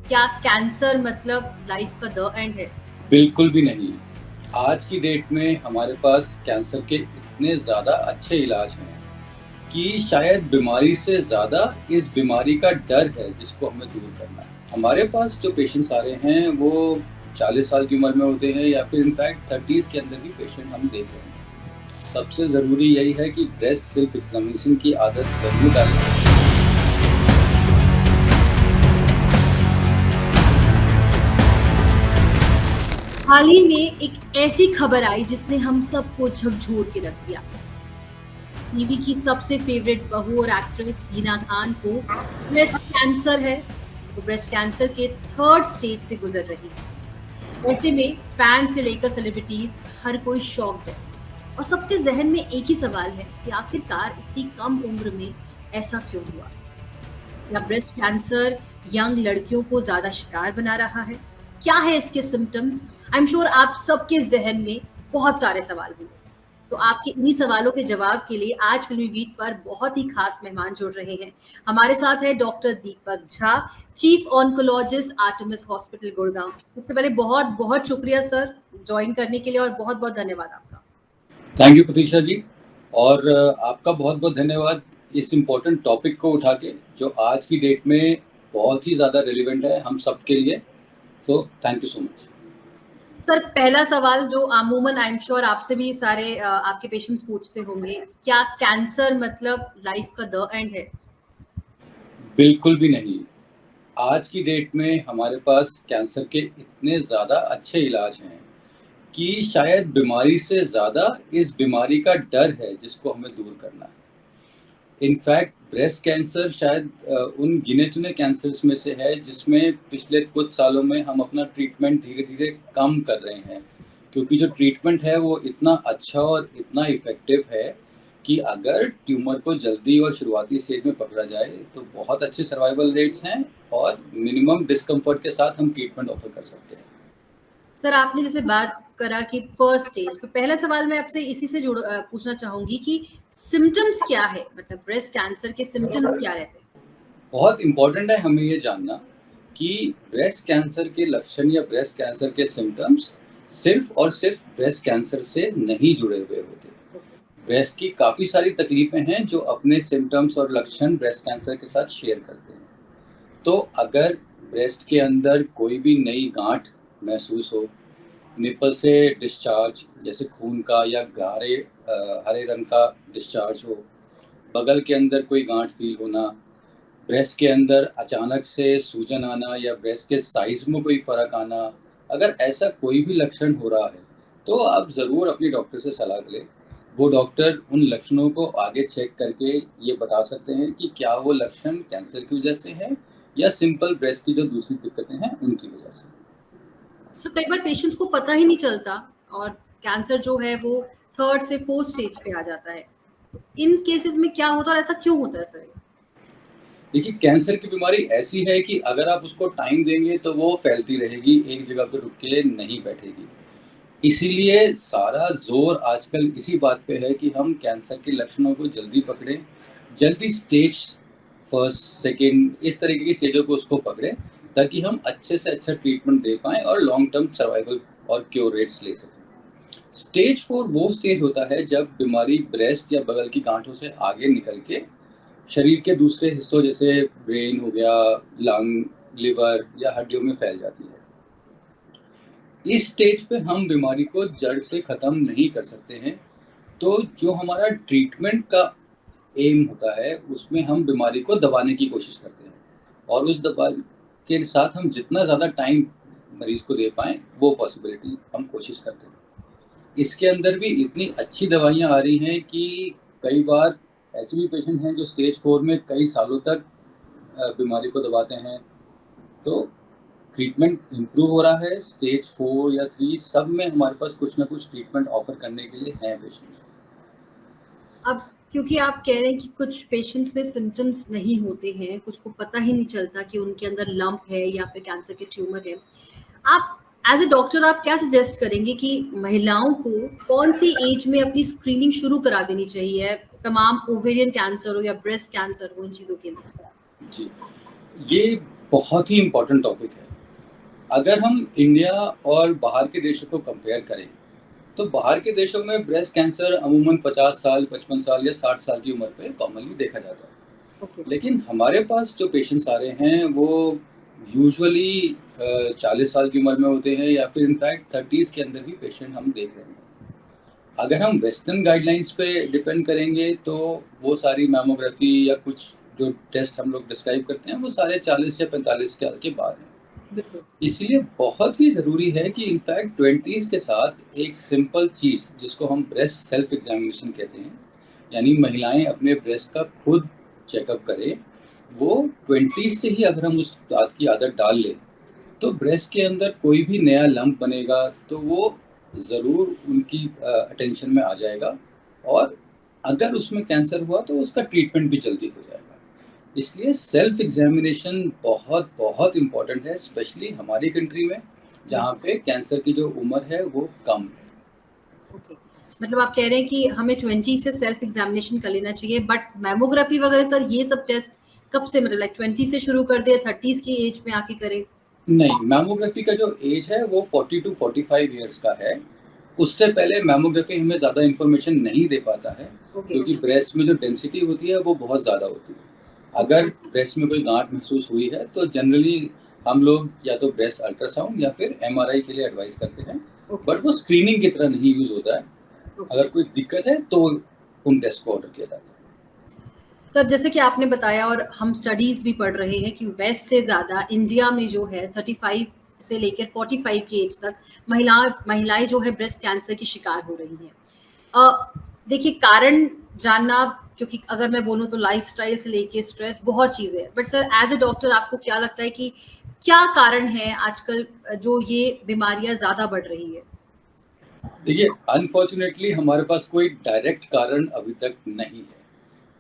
क्या कैंसर मतलब लाइफ का द एंड है? बिल्कुल भी नहीं। आज की डेट में हमारे पास कैंसर के इतने ज़्यादा अच्छे इलाज हैं कि शायद बीमारी से ज़्यादा इस बीमारी का डर है जिसको हमें दूर करना है। हमारे पास जो पेशेंट्स आ रहे हैं वो 40 साल की उम्र में होते हैं या फिर इनफैक्ट 30s के अंदर भी पेशेंट हम देख रहे हैं। सबसे ज़रूरी यही है कि ब्रेस्ट सेल्फ एग्ज़ामिनेशन की आदत ज़रूर डालें। हाल ही में एक ऐसी खबर आई जिसने हम सबको झकझोर के रख दिया। टीवी की सबसे फेवरेट बहू और एक्ट्रेस हिना खान को ब्रेस्ट कैंसर है। वो ब्रेस्ट कैंसर के थर्ड स्टेज से गुजर रही है। ऐसे में फैन से लेकर सेलिब्रिटीज हर कोई शॉक्ड है और सबके जहन में एक ही सवाल है कि आखिरकार इतनी कम उम्र में ऐसा क्यों हुआ। या ब्रेस्ट कैंसर यंग लड़कियों को ज्यादा शिकार बना रहा है? क्या है इसके सिम्टम्स? आई एम श्योर आप सबके जहन में बहुत सारे सवाल होंगे। तो आपके इन्हीं सवालों के जवाब के लिए आज फिल्मी बीट पर बहुत ही खास मेहमान जुड़ रहे हैं। हमारे साथ है doctor Deepak Jha, chief oncologist Artemis hospital Gurgaon. सबसे पहले बहुत बहुत शुक्रिया सर ज्वाइन करने के लिए और बहुत बहुत धन्यवाद आपका। थैंक यू प्रतीक्षा जी। और आपका बहुत बहुत धन्यवाद इस इम्पोर्टेंट टॉपिक को उठा के, जो आज की डेट में बहुत ही ज़्यादा रिलेवेंट है हम सब के लिए। तो thank you so much. Sir पहला सवाल जो अमूमन आई एम श्योर आपसे भी सारे आपके पेशेंट्स पूछते होंगे, क्या कैंसर मतलब लाइफ का द एंड है? बिल्कुल भी नहीं। आज की डेट में हमारे पास कैंसर के इतने ज़्यादा अच्छे इलाज हैं कि शायद बीमारी से ज़्यादा इस बीमारी का डर है जिसको हमें दूर करना है। इनफैक्ट ब्रेस्ट कैंसर शायद उन गिने-चुने कैंसर्स में से है जिसमें पिछले कुछ सालों में हम अपना ट्रीटमेंट धीरे-धीरे कम कर रहे हैं। क्योंकि जो ट्रीटमेंट है वो इतना अच्छा और इतना इफ़ेक्टिव है कि अगर ट्यूमर को जल्दी और शुरुआती स्टेज में पकड़ा जाए तो बहुत अच्छे सर्वाइवल रेट्स हैं और मिनिमम डिस्कम्फर्ट के साथ हम ट्रीटमेंट ऑफ़र कर सकते हैं। सर आपने जैसे बात करा कि फर्स्ट स्टेज, तो पहला सवाल मैं आपसे इसी से पूछना चाहूंगी कि सिम्टम्स क्या है, मतलब ब्रेस्ट कैंसर के सिम्टम्स क्या रहते हैं? बहुत इम्पोर्टेंट है हमें ये जानना कि ब्रेस्ट कैंसर के लक्षण या ब्रेस्ट कैंसर के सिम्पटम्स सिर्फ और सिर्फ ब्रेस्ट कैंसर से नहीं जुड़े हुए होते। ब्रेस्ट की काफ़ी सारी तकलीफ़ें हैं जो अपने सिम्पटम्स और लक्षण ब्रेस्ट कैंसर के साथ शेयर करते हैं। तो अगर ब्रेस्ट के अंदर कोई भी नई गांठ महसूस हो, निपल से डिस्चार्ज जैसे खून का या गाढ़े हरे रंग का डिस्चार्ज हो, बगल के अंदर कोई गांठ फील होना, ब्रेस्ट के अंदर अचानक से सूजन आना या ब्रेस्ट के साइज़ में कोई फ़र्क आना, अगर ऐसा कोई भी लक्षण हो रहा है, तो आप ज़रूर अपने डॉक्टर से सलाह लें। वो डॉक्टर उन लक्षणों को आगे चेक करके ये बता सकते हैं कि क्या वो लक्षण कैंसर की वजह से है या सिंपल ब्रेस्ट की जो दूसरी दिक्कतें हैं, उनकी वजह से। सर कई बार पेशेंट्स को पता ही नहीं चलता और कैंसर जो है वो थर्ड से फोर्थ स्टेज पे आ जाता है। तो इन केसेस में क्या होता है और ऐसा क्यों होता है सर? देखिए, कैंसर की बीमारी ऐसी है कि अगर आप उसको टाइम देंगे, तो वो फैलती रहेगी, एक जगह पे रुक के नहीं बैठेगी। इसीलिए सारा ज़ोर आजकल इसी बात पे है कि हम कैंसर के लक्षणों को जल्दी पकड़ें, जल्दी स्टेज फर्स्ट, सेकंड इस तरीके की स्टेजों को उसको पकड़ें, ताकि हम अच्छे से अच्छा ट्रीटमेंट दे पाएँ और लॉन्ग टर्म सर्वाइवल और क्योर रेट्स ले सकें। स्टेज 4 वो स्टेज होता है जब बीमारी ब्रेस्ट या बगल की गाँठों से आगे निकल के शरीर के दूसरे हिस्सों जैसे ब्रेन हो गया, लंग, लिवर या हड्डियों में फैल जाती है। इस स्टेज पे हम बीमारी को जड़ से ख़त्म नहीं कर सकते हैं, तो जो हमारा ट्रीटमेंट का एम होता है, उसमें हम बीमारी को दबाने की कोशिश करते हैं और उस दवा के साथ हम जितना ज़्यादा टाइम मरीज़ को दे पाएँ, वो पॉसिबिलिटी हम कोशिश करते हैं। इसके अंदर भी इतनी अच्छी दवाइयाँ आ रही हैं कि कई बार ऐसे भी पेशेंट हैं जो स्टेज 4 में कई सालों तक बीमारी को दबाते हैं। तो ट्रीटमेंट इम्प्रूव हो रहा है, स्टेज 4 या 3 सब में हमारे पास कुछ ना कुछ ट्रीटमेंट ऑफ़र करने के लिए हैं पेशेंट्स। अब क्योंकि आप कह रहे हैं कि कुछ पेशेंट्स में सिम्टम्स नहीं होते हैं, कुछ को पता ही नहीं चलता कि उनके अंदर लंप है या फिर कैंसर के ट्यूमर है। आप एज़ अ डॉक्टर आप क्या सजेस्ट करेंगे कि महिलाओं को कौन-सी एज में अपनी स्क्रीनिंग शुरू करा देनी चाहिए, तमाम ओवेरियन कैंसर हो या ब्रेस्ट कैंसर हो, इन चीज़ों के लिए? जी, ये बहुत ही इम्पोर्टेंट टॉपिक है। अगर हम इंडिया और बाहर के देशों को कंपेयर करें, तो बाहर के देशों में ब्रेस्ट कैंसर अमूमन 50 साल, 55 साल या 60 साल की उम्र पे कॉमनली देखा जाता है। ओके, लेकिन हमारे पास जो पेशेंट्स आ रहे हैं, वो यूजुअली 40 साल की उम्र में होते हैं या फिर इनफैक्ट 30s के अंदर भी पेशेंट हम देख रहे हैं। अगर हम वेस्टर्न गाइडलाइंस पे डिपेंड करेंगे, तो वो सारी मैमोग्राफी या कुछ जो टेस्ट हम लोग डिस्क्राइब करते हैं, वो सारे 40 या 45 साल के बाद हैं। बिल्कुल। इसलिए बहुत ही ज़रूरी है कि इनफैक्ट 20s के साथ एक सिंपल चीज़ जिसको हम ब्रेस्ट सेल्फ एग्जामिनेशन कहते हैं, यानी महिलाएं अपने ब्रेस्ट का खुद चेकअप करें, वो 20s से ही अगर हम उस बात की आदत डाल लें, तो ब्रेस्ट के अंदर कोई भी नया लंप बनेगा तो वो ज़रूर उनकी अटेंशन में आ जाएगा, और अगर उसमें कैंसर हुआ तो उसका ट्रीटमेंट भी जल्दी हो जाएगा। इसलिए सेल्फ एग्जामिनेशन बहुत बहुत इम्पोर्टेंट है, स्पेशली हमारी कंट्री में जहाँ पे कैंसर की जो उम्र है वो कम है। ओके, मतलब आप कह रहे हैं कि हमें 20 से सेल्फ एग्जामिनेशन कर लेना चाहिए, बट मैमोग्राफी वगैरह सर ये सब टेस्ट कब से, मतलब लाइक 20 से शुरू कर दे, 30s की एज में आके करें? नहीं, मैमोग्राफी का जो एज है वो 40 टू 45 ईयर्स का है। उससे पहले मैमोग्राफी हमें ज़्यादा इन्फॉर्मेशन नहीं दे पाता है, ओके, क्योंकि ब्रेस्ट में जो डेंसिटी होती है वो बहुत ज़्यादा होती है। अगर ब्रेस्ट में कोई गांठ महसूस हुई है तो जनरली हम लोग या तो ब्रेस्ट अल्ट्रासाउंड या फिर एमआरआई के लिए एडवाइस करते हैं, ओके, बट वो स्क्रीनिंग की तरह नहीं यूज़ होता है। ओके। अगर कोई दिक्कत है तो उन टेस्ट को ऑर्डर किया जाता है। सर जैसे कि आपने बताया और हम स्टडीज भी पढ़ रहे हैं कि वेस्ट से ज़्यादा इंडिया में जो है 35 से लेकर 45 की एज तक महिलाएं जो है ब्रेस्ट कैंसर की शिकार हो रही हैं। देखिए कारण जानना, क्योंकि अगर मैं बोलूँ तो लाइफस्टाइल से लेके स्ट्रेस बहुत चीज़ें हैं, but sir as a doctor आपको क्या लगता है कि क्या कारण है आजकल जो ये बीमारियां ज़्यादा बढ़ रही है? देखिए, अनफॉर्चुनेटली हमारे पास कोई डायरेक्ट कारण अभी तक नहीं है।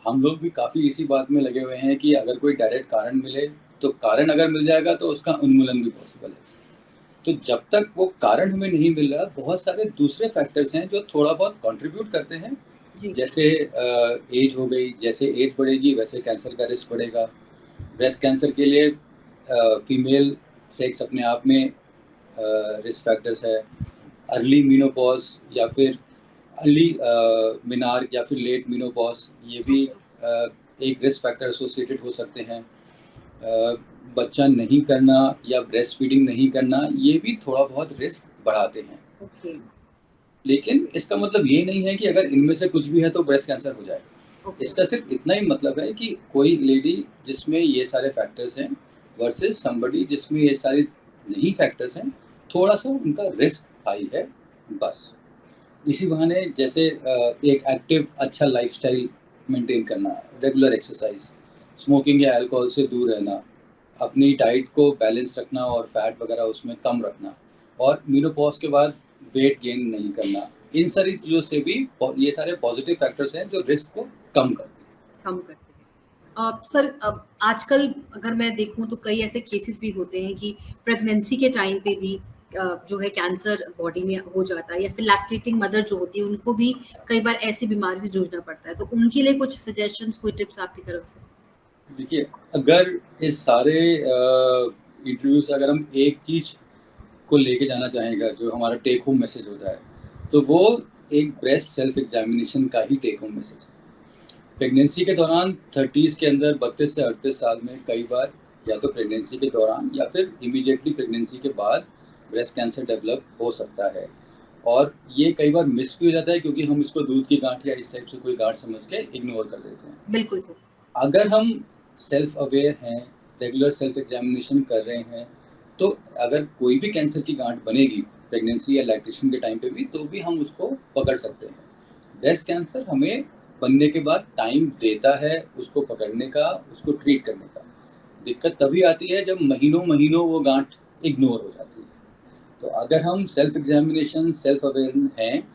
हम लोग भी काफ़ी इसी बात में लगे हुए हैं कि अगर कोई डायरेक्ट कारण मिले, तो कारण अगर मिल जाएगा तो उसका उन्मूलन भी पॉसिबल है। तो जब तक वो कारण हमें नहीं मिल रहा, बहुत सारे दूसरे फैक्टर्स हैं जो थोड़ा बहुत कंट्रीब्यूट करते हैं। जी, जैसे एज हो गई, जैसे एज बढ़ेगी वैसे कैंसर का रिस्क बढ़ेगा। ब्रेस्ट कैंसर के लिए फीमेल सेक्स अपने आप में रिस्क फैक्टर्स है। अर्ली मेनोपॉज़ या फिर अर्ली मेनार्क या फिर लेट मेनोपॉज़, ये भी एक रिस्क फैक्टर एसोसिएटेड हो सकते हैं। बच्चा नहीं करना या ब्रेस्ट फीडिंग नहीं करना, ये भी थोड़ा बहुत रिस्क बढ़ाते हैं। ओके, लेकिन इसका मतलब ये नहीं है कि अगर इनमें से कुछ भी है तो ब्रेस्ट कैंसर हो जाएगा। ओके, इसका सिर्फ इतना ही मतलब है कि कोई लेडी जिसमें ये सारे फैक्टर्स हैं वर्सेस समबडी जिसमें ये सारे नहीं फैक्टर्स हैं, थोड़ा-सा उनका रिस्क हाई है, बस। इसी बहाने जैसे एक एक्टिव अच्छा लाइफ़स्टाइल मेंटेन करना, रेगुलर एक्सरसाइज़, स्मोकिंग या अल्कोहल से दूर रहना, अपनी डाइट को बैलेंस रखना और फैट वगैरह उसमें कम रखना, और मेनोपॉज़ के बाद वेट गेन नहीं करना। इन सारी चीज़ों से भी ये सारे पॉजिटिव फैक्टर्स हैं जो रिस्क को कम करते हैं। कम करते हैं। सर आजकल अगर मैं देखूं तो कई ऐसे केसेस भी होते हैं कि प्रेगनेंसी के टाइम पे भी जो है कैंसर बॉडी में हो जाता है, या फिर लैक्टेटिंग मदर जो होती है उनको भी कई बार ऐसी बीमारी से जूझना पड़ता है, तो उनके लिए कुछ सजेशंस, कोई टिप्स आपकी तरफ से? देखिए, अगर इस सारे इंटरव्यू से अगर हम एक चीज़ को लेके जाना चाहेंगे, जो हमारा टेक होम मैसेज होता है, तो वो एक ब्रेस्ट सेल्फ एग्जामिनेशन का ही टेक होम मैसेज है। प्रेगनेंसी के दौरान 30s के अंदर 32 से 38 साल में कई बार या तो प्रेगनेंसी के दौरान या फिर इमीडिएटली प्रेगनेंसी के बाद ब्रेस्ट कैंसर डेवलप हो सकता है, और ये कई बार मिस भी हो जाता है क्योंकि हम इसको दूध की गांठ या इस टाइप से कोई गांठ समझ के इग्नोर कर देते हैं। बिल्कुल सर। अगर हम सेल्फ अवेयर हैं, रेगुलर सेल्फ एग्जामिनेशन कर रहे हैं, तो अगर कोई भी कैंसर की गांठ बनेगी प्रेगनेंसी या लैक्टेशन के टाइम पे भी, तो भी हम उसको पकड़ सकते हैं। ब्रेस्ट कैंसर हमें बनने के बाद टाइम देता है उसको पकड़ने का, उसको ट्रीट करने का। दिक्कत तभी आती है जब महीनों-महीनों वो गांठ इग्नोर हो जाती है। तो अगर हम सेल्फ एग्जामिनेशन, सेल्फ अवेयर हैं,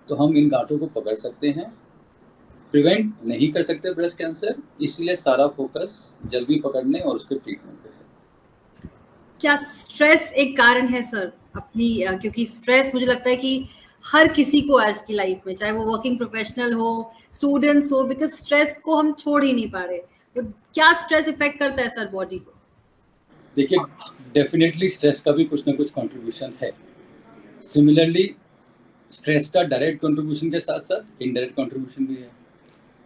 तो हम इन गांठों को पकड़ सकते हैं। प्रिवेंट नहीं कर सकते ब्रेस्ट कैंसर, इसलिए सारा फोकस जल्दी पकड़ने और उसके ट्रीटमेंट पे है। क्या स्ट्रेस एक कारण है सर अपनी, क्योंकि स्ट्रेस मुझे लगता है कि हर किसी को आज की लाइफ में, चाहे वो वर्किंग प्रोफेशनल हो, स्टूडेंट्स हो, बिकॉज स्ट्रेस को हम छोड़ ही नहीं पा रहे, तो क्या स्ट्रेस इफेक्ट करता है सर बॉडी को? देखिए, डेफ़िनेटली स्ट्रेस का भी कुछ ना कुछ कंट्रीब्यूशन है। सिमिलरली स्ट्रेस का डायरेक्ट कंट्रीब्यूशन के साथ-साथ इनडायरेक्ट कंट्रीब्यूशन भी है।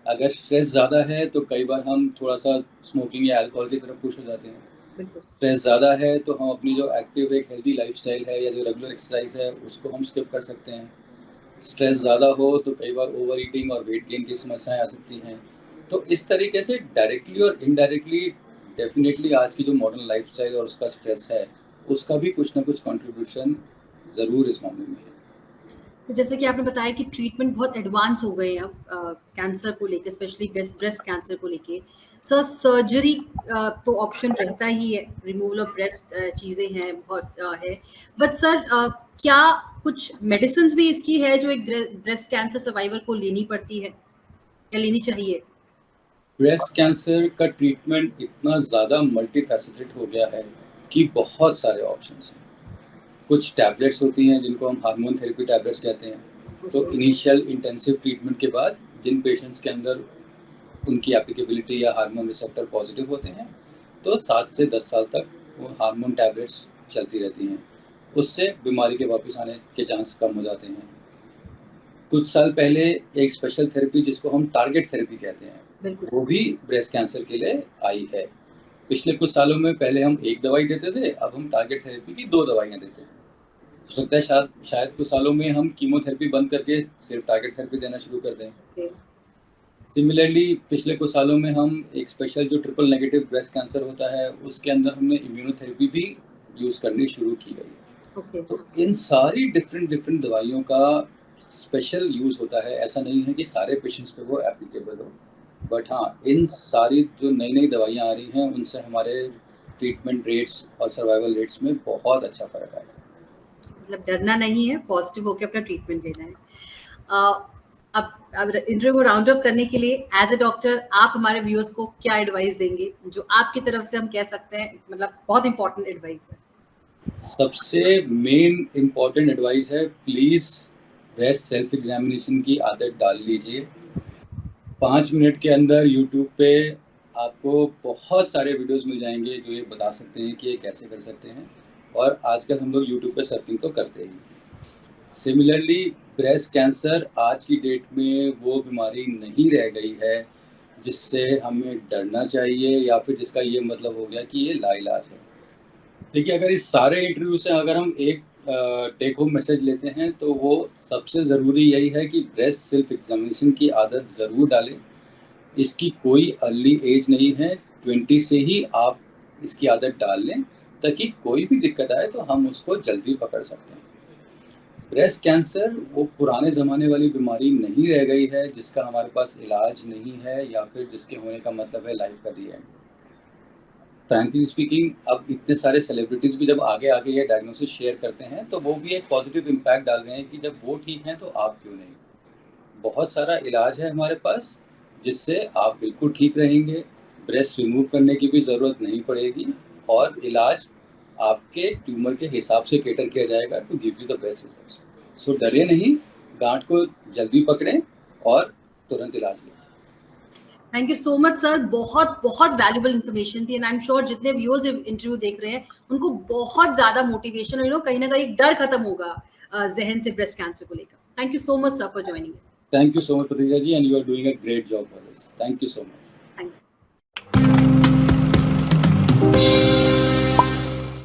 अगर स्ट्रेस ज़्यादा है तो कई बार हम थोड़ा-सा स्मोकिंग या अल्कोहल की तरफ पुश हो जाते हैं। बिल्कुल। स्ट्रेस ज़्यादा है तो हम अपनी जो एक्टिव एक हेल्दी लाइफ़स्टाइल है या जो रेगुलर एक्सरसाइज़ है उसको हम स्किप कर सकते हैं। स्ट्रेस ज़्यादा हो तो कई बार ओवर ईटिंग और वेट गेन की समस्याएँ आ सकती हैं। तो इस तरीके से डायरेक्टली और इनडायरेक्टली डेफ़िनेटली आज की जो मॉडर्न लाइफ़स्टाइल और उसका स्ट्रेस है, उसका भी कुछ ना कुछ कंट्रीब्यूशन ज़रूर इस मामले में है। तो जैसे कि आपने बताया कि ट्रीटमेंट बहुत एडवांस हो गए हैं अब कैंसर को लेके, स्पेशली ब्रेस्ट कैंसर को लेके। सर सर्जरी तो ऑप्शन रहता ही है, रिमूवल ऑफ ब्रेस्ट चीज़ें हैं बहुत है। बट सर क्या कुछ मेडिसिन्स भी इसकी है जो एक ब्रेस्ट कैंसर सर्वाइवर को लेनी पड़ती है या लेनी चाहिए? ब्रेस्ट कैंसर का ट्रीटमेंट इतना ज़्यादा मल्टीफैसेटेड हो गया है कि बहुत सारे ऑप्शंस हैं। कुछ टैबलेट्स होती हैं जिनको हम हार्मोन थेरेपी टैबलेट्स कहते हैं। तो ओके। इनिशियल इंटेंसिव ट्रीटमेंट के बाद जिन पेशेंट्स के अंदर उनकी एप्लीकेबिलिटी या हार्मोन रिसेप्टर पॉजिटिव होते हैं, तो 7 से 10 साल तक वो हार्मोन टैबलेट्स चलती रहती हैं। उससे बीमारी के वापस आने के चांस कम हो जाते हैं। कुछ साल पहले एक स्पेशल थेरेपी जिसको हम टारगेट थेरेपी कहते हैं, बिल्कुल वो भी ब्रेस्ट कैंसर के लिए आई है। पिछले कुछ सालों में पहले हम 1 दवाई देते थे, अब हम टारगेट थेरेपी की 2 दवाइयाँ देते हैं। हो सकता है शायद कुछ सालों में हम कीमोथेरेपी बंद करके सिर्फ टारगेट थेरेपी देना शुरू कर दें। ओके। सिमिलरली पिछले कुछ सालों में हम एक स्पेशल जो ट्रिपल नेगेटिव ब्रेस्ट कैंसर होता है, उसके अंदर हमने इम्यूनोथेरेपी भी यूज़ करनी शुरू की गई है। ओके। तो इन सारी डिफरेंट दवाइयों का स्पेशल यूज़ होता है। ऐसा नहीं है कि सारे पेशेंट्स पे वो एप्लीकेबल हो। बट हाँ, इन सारी जो नई-नई दवाइयाँ आ रही हैं, उनसे हमारे ट्रीटमेंट रेट्स और सर्वाइवल रेट्स में बहुत अच्छा फ़र्क आया है। मतलब डरना नहीं है, पॉजिटिव होके अपना ट्रीटमेंट लेना है। अब इंटरव्यू को राउंड अप करने के लिए एज अ डॉक्टर आप हमारे व्यूअर्स को क्या एडवाइस देंगे जो आपकी तरफ से हम कह सकते हैं मतलब बहुत इंपॉर्टेंट एडवाइस है? सबसे मेन इम्पोर्टेंट एडवाइस है, प्लीज़ ब्रेस्ट सेल्फ एग्ज़ामिनेशन की आदत डाल लीजिए। 5 मिनट के अंदर यूट्यूब पे आपको बहुत सारे वीडियोज़ मिल जाएँगे जो ये बता सकते हैं कि ये कैसे कर सकते हैं, और आजकल हम लोग यूट्यूब पे सर्फिंग तो करते ही हैं। सिमिलरली ब्रेस्ट कैंसर आज की डेट में वो बीमारी नहीं रह गई है जिससे हमें डरना चाहिए या फिर जिसका ये मतलब हो गया कि ये लाइलाज है। देखिए, अगर इस सारे इंटरव्यू से अगर हम एक टेक होम मैसेज लेते हैं तो वो सबसे ज़रूरी यही है कि ब्रेस्ट सेल्फ एग्जामिनेशन की आदत ज़रूर डालें। इसकी कोई अर्ली एज नहीं है, 20 से ही आप इसकी आदत डाल लें ताकि कोई भी दिक्कत आए तो हम उसको जल्दी पकड़ सकते हैं। ब्रेस्ट कैंसर वो पुराने ज़माने वाली बीमारी नहीं रह गई है जिसका हमारे पास इलाज नहीं है या फिर जिसके होने का मतलब है लाइफ का दी एंड। फ्रैंकली स्पीकिंग, अब इतने सारे सेलिब्रिटीज़ भी जब आगे-आगे ये डायग्नोसिस शेयर करते हैं, तो वो भी एक पॉजिटिव इम्पैक्ट डाल रहे हैं कि जब वो ठीक हैं, तो आप क्यों नहीं? बहुत सारा इलाज है हमारे पास, जिससे आप बिल्कुल ठीक रहेंगे, ब्रेस्ट रिमूव करने की भी ज़रूरत नहीं पड़ेगी और इलाज आपके ट्यूमर के हिसाब से कैटर किया जाएगा to give you the best results. So डरिए नहीं, गाँठ को जल्दी पकड़ें और तुरंत इलाज लें। Thank you so much sir, बहुत बहुत वैल्यूबल इन्फॉर्मेशन थी एंड आई एम श्योर जितने व्यूअर्स इंटरव्यू देख रहे हैं उनको बहुत ज्यादा मोटिवेशन कहीं ना कहीं डर खत्म होगा जहन से ब्रेस्ट कैंसर को लेकर। Thank you so much sir for joining. Thank you so much, Pratika ji, and you are doing a great job for this. Thank you so much. Thank you.